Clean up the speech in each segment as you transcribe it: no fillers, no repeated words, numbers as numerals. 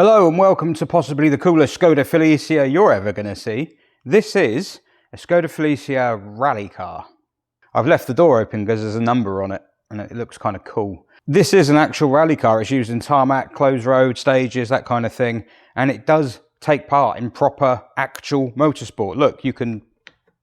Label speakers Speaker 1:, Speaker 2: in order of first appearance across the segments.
Speaker 1: Hello and welcome to possibly the coolest Skoda Felicia you're ever going to see. This is a Skoda Felicia rally car. I've left the door open because there's a number on it and it looks kind of cool. This is an actual rally car. It's used in tarmac, closed road, stages, that kind of thing. And it does take part in proper actual motorsport. Look, you can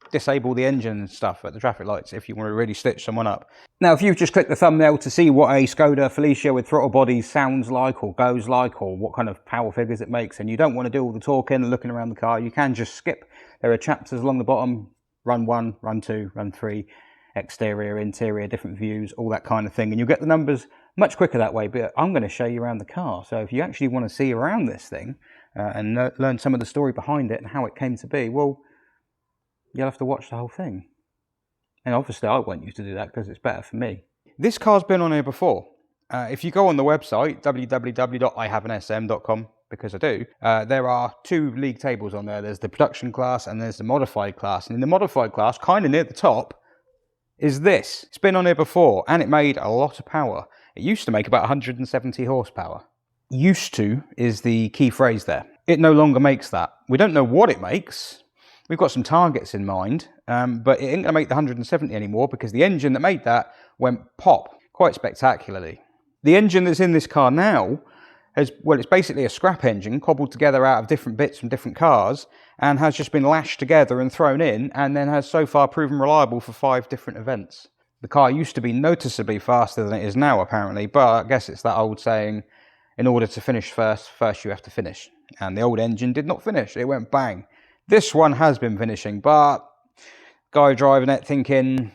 Speaker 1: disable the engine and stuff at the traffic lights if you want to really stitch someone up. Now, if you've just clicked the thumbnail to see what a Skoda Felicia with throttle bodies sounds like or goes like or what kind of power figures it makes, and you don't want to do all the talking and looking around the car, you can just skip. There are chapters along the bottom, run 1, run 2, run 3, exterior, interior, different views, all that kind of thing, and you'll get the numbers much quicker that way. But I'm going to show you around the car, so if you actually want to see around this thing and learn some of the story behind it and how it came to be, well, you'll have to watch the whole thing. And obviously I want you to do that because it's better for me. This car's been on here before. If you go on the website, www.ihaveansm.com, because I do, there are 2 league tables on there. There's the production class and there's the modified class. And in the modified class, kind of near the top, is this. It's been on here before and it made a lot of power. It used to make about 170 horsepower. Used to is the key phrase there. It no longer makes that. We don't know what it makes. We've got some targets in mind, but it ain't going to make the 170 anymore because the engine that made that went pop quite spectacularly. The engine that's in this car now has, well, it's basically a scrap engine cobbled together out of different bits from different cars and has just been lashed together and thrown in and then has so far proven reliable for 5 different events. The car used to be noticeably faster than it is now apparently, but I guess it's that old saying, in order to finish first you have to finish. And the old engine did not finish, it went bang. This one has been finishing, but guy driving it thinking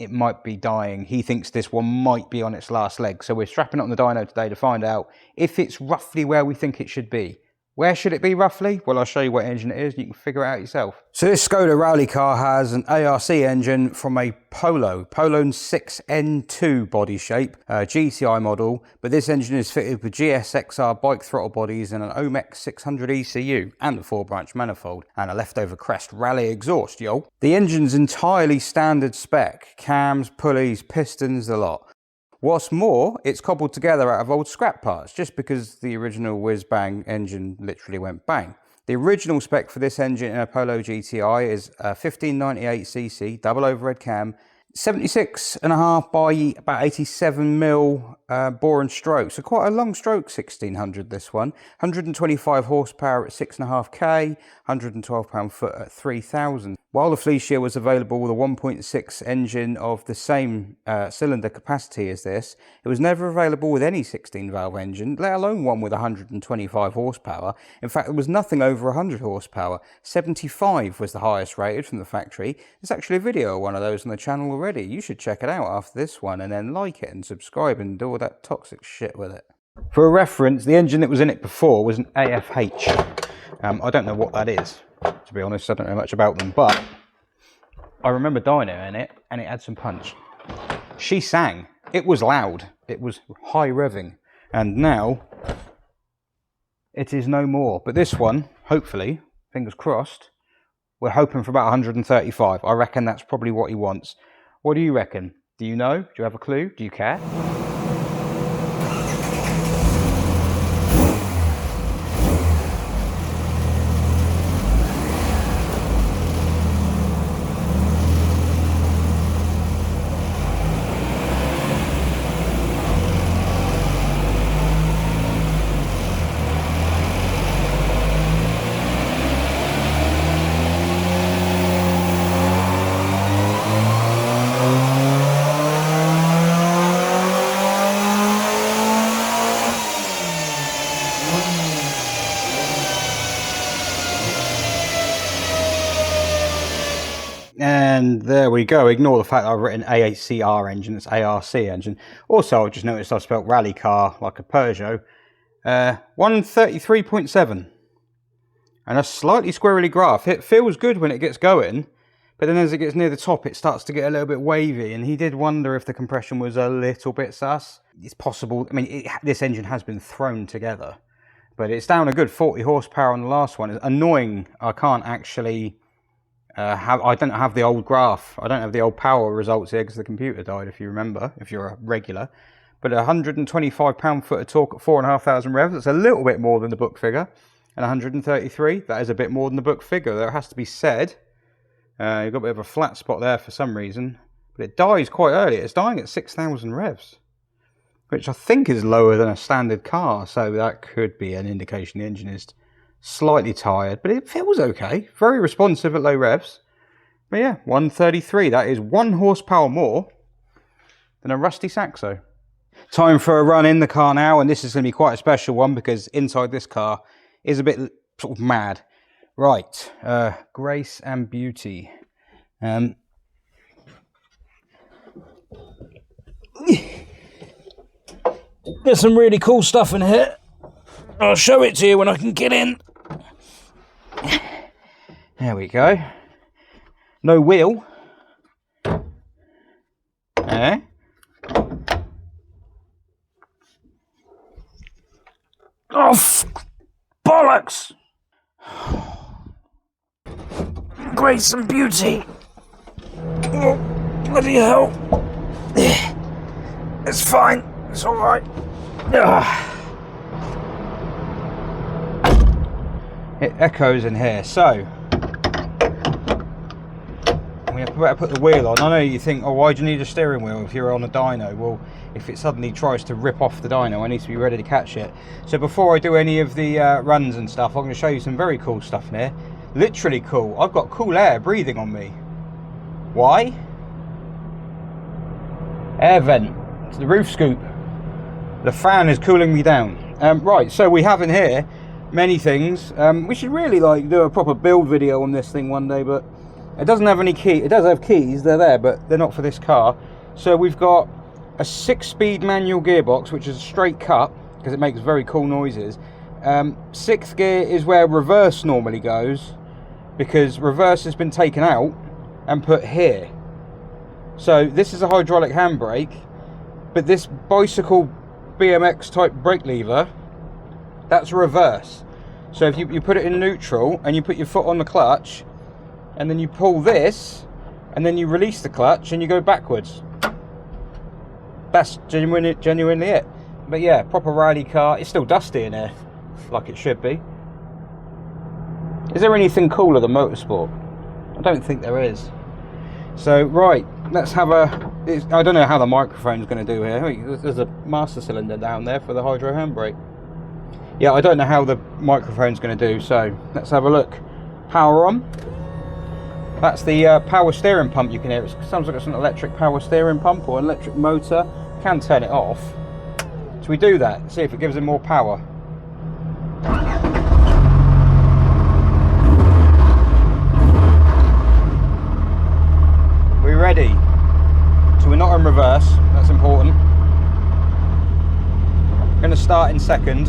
Speaker 1: it might be dying. He thinks this one might be on its last leg. So we're strapping it on the dyno today to find out if it's roughly where we think it should be. Where should it be roughly? Well, I'll show you what engine it is and you can figure it out yourself. So this Skoda Rally car has an ARC engine from a Polo 6N2 body shape, GTi model, but this engine is fitted with GSXR bike throttle bodies and an Omex 600 ECU and a 4-branch manifold and a leftover Crest Rally exhaust, yo. The engine's entirely standard spec, cams, pulleys, pistons, the lot. What's more, it's cobbled together out of old scrap parts, just because the original whiz-bang engine literally went bang. The original spec for this engine in a Polo GTi is a 1598cc double overhead cam, 76.5 by about 87mm bore and stroke. So quite a long stroke 1600 this one. 125 horsepower at 6.5k, 112 pound-foot at 3000. While the Felicia was available with a 1.6 engine of the same cylinder capacity as this, it was never available with any 16-valve engine, let alone one with 125 horsepower. In fact, there was nothing over 100 horsepower. 75 was the highest rated from the factory. There's actually a video of one of those on the channel already. You should check it out after this one and then like it and subscribe and do all that toxic shit with it. For a reference, the engine that was in it before was an AFH. I don't know what that is. To be honest, I don't know much about them, but I remember Dyno in it and it had some punch. She sang. It was loud. It was high revving. And now it is no more. But this one, hopefully, fingers crossed, we're hoping for about 135. I reckon that's probably what he wants. What do you reckon? Do you know? Do you have a clue? Do you care? And there we go. Ignore the fact that I've written AHCR engine, it's ARC engine. Also, I've just noticed I've spelt rally car like a Peugeot. 133.7. And a slightly squirrely graph. It feels good when it gets going, but then as it gets near the top, it starts to get a little bit wavy. And he did wonder if the compression was a little bit sus. It's possible. I mean, this engine has been thrown together, but it's down a good 40 horsepower on the last one. It's annoying. I can't actually... I don't have the old graph. I don't have the old power results here because the computer died, if you remember, if you're a regular. but 125 pound-foot of torque at 4,500 revs, that's a little bit more than the book figure. And 133, that is a bit more than the book figure, though it has to be said. You've got a bit of a flat spot there for some reason, but it dies quite early. It's dying at 6,000 revs, which I think is lower than a standard car, so that could be an indication the engine is slightly tired, but it feels okay. Very responsive at low revs. But yeah, 133, that is 1 horsepower more than a rusty Saxo. Time for a run in the car now, and this is going to be quite a special one because inside this car is a bit sort of mad. Right, Grace and Beauty. There's some really cool stuff in here. I'll show it to you when I can get in. There we go. No wheel. Eh? Oh, bollocks! Grace and Beauty. Oh, bloody hell. It's fine. It's alright. It echoes in here. So, we better put the wheel on. I know you think, oh, why do you need a steering wheel if you're on a dyno? Well, if it suddenly tries to rip off the dyno, I need to be ready to catch it. So before I do any of the runs and stuff, I'm going to show you some very cool stuff in here. Literally cool. I've got cool air breathing on me. Why? Air vent. It's the roof scoop. The fan is cooling me down. Right, so we have in here many things. We should really do a proper build video on this thing one day, but it doesn't have any key. It does have keys, they're there, but they're not for this car. So we've got a 6-speed manual gearbox, which is a straight cut because it makes very cool noises. 6th gear is where reverse normally goes, because reverse has been taken out and put here. So this is a hydraulic handbrake, but this bicycle BMX type brake lever, that's reverse. So if you put it in neutral and you put your foot on the clutch and then you pull this and then you release the clutch and you go backwards. That's genuinely it. But yeah, proper rally car. It's still dusty in here, like it should be. Is there anything cooler than motorsport? I don't think there is. So right, let's have a... I don't know how the microphone's going to do here. There's a master cylinder down there for the hydro handbrake. Yeah, I don't know how the microphone's going to do, so let's have a look. Power on. That's the power steering pump you can hear. It sounds like it's an electric power steering pump or an electric motor. You can turn it off. So we do that, see if it gives it more power. We're ready. So we're not in reverse, that's important. I'm going to start in second.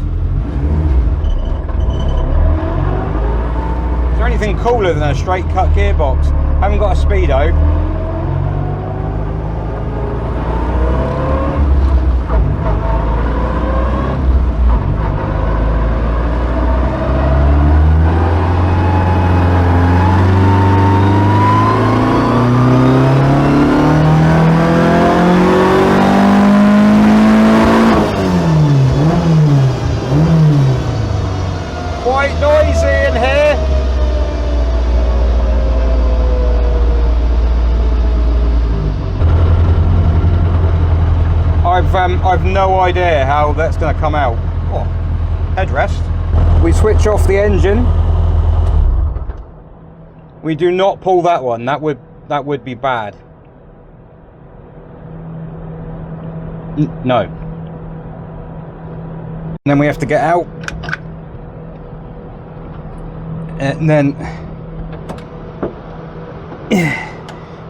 Speaker 1: Is there anything cooler than a straight cut gearbox? I haven't got a speedo. Quite noisy in here. I've no idea how that's going to come out. Oh, headrest. We switch off the engine. We do not pull that one. That would be bad. No. And then we have to get out. And then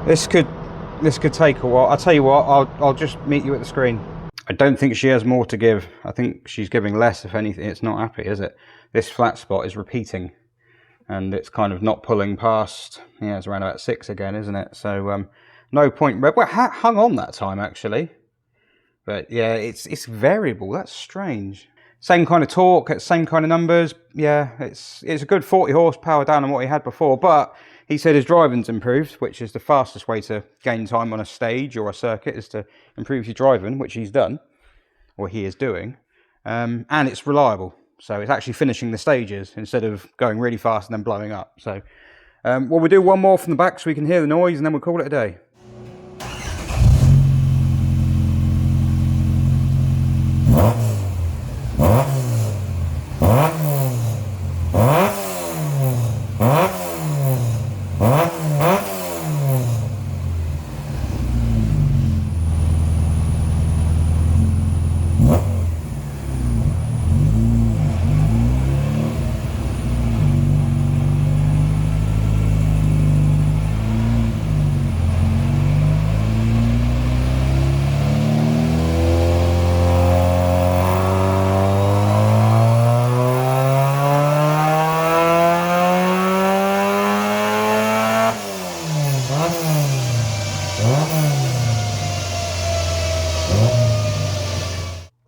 Speaker 1: this could take a while. I'll tell you what, I'll just meet you at the screen. I don't think she has more to give. I think she's giving less, if anything. It's not happy, is it? This flat spot is repeating and it's kind of not pulling past. Yeah, it's around about 6 again, isn't it? So no point. Well, hung on that time actually, but yeah, it's variable. That's strange. Same kind of torque, same kind of numbers. Yeah, it's a good 40 horsepower down on what he had before, but he said his driving's improved, which is the fastest way to gain time on a stage or a circuit, is to improve your driving, which he's done. or he is doing, and it's reliable. So it's actually finishing the stages instead of going really fast and then blowing up. So well, we'll do one more from the back so we can hear the noise, and then we'll call it a day.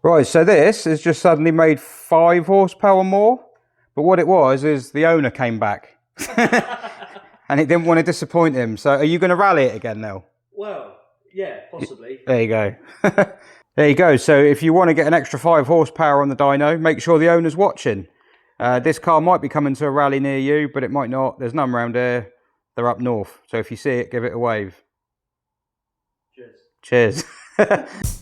Speaker 1: Right, so this has just suddenly made 5 horsepower more, but what it was is the owner came back and it didn't want to disappoint him. So are you going to rally it again now?
Speaker 2: Well, yeah, possibly.
Speaker 1: There you go. There you go. So if you want to get an extra 5 horsepower on the dyno, make sure the owner's watching. This car might be coming to a rally near you, but it might not. There's none around here. They're up north. So if you see it, give it a wave.
Speaker 2: Cheers.
Speaker 1: Cheers.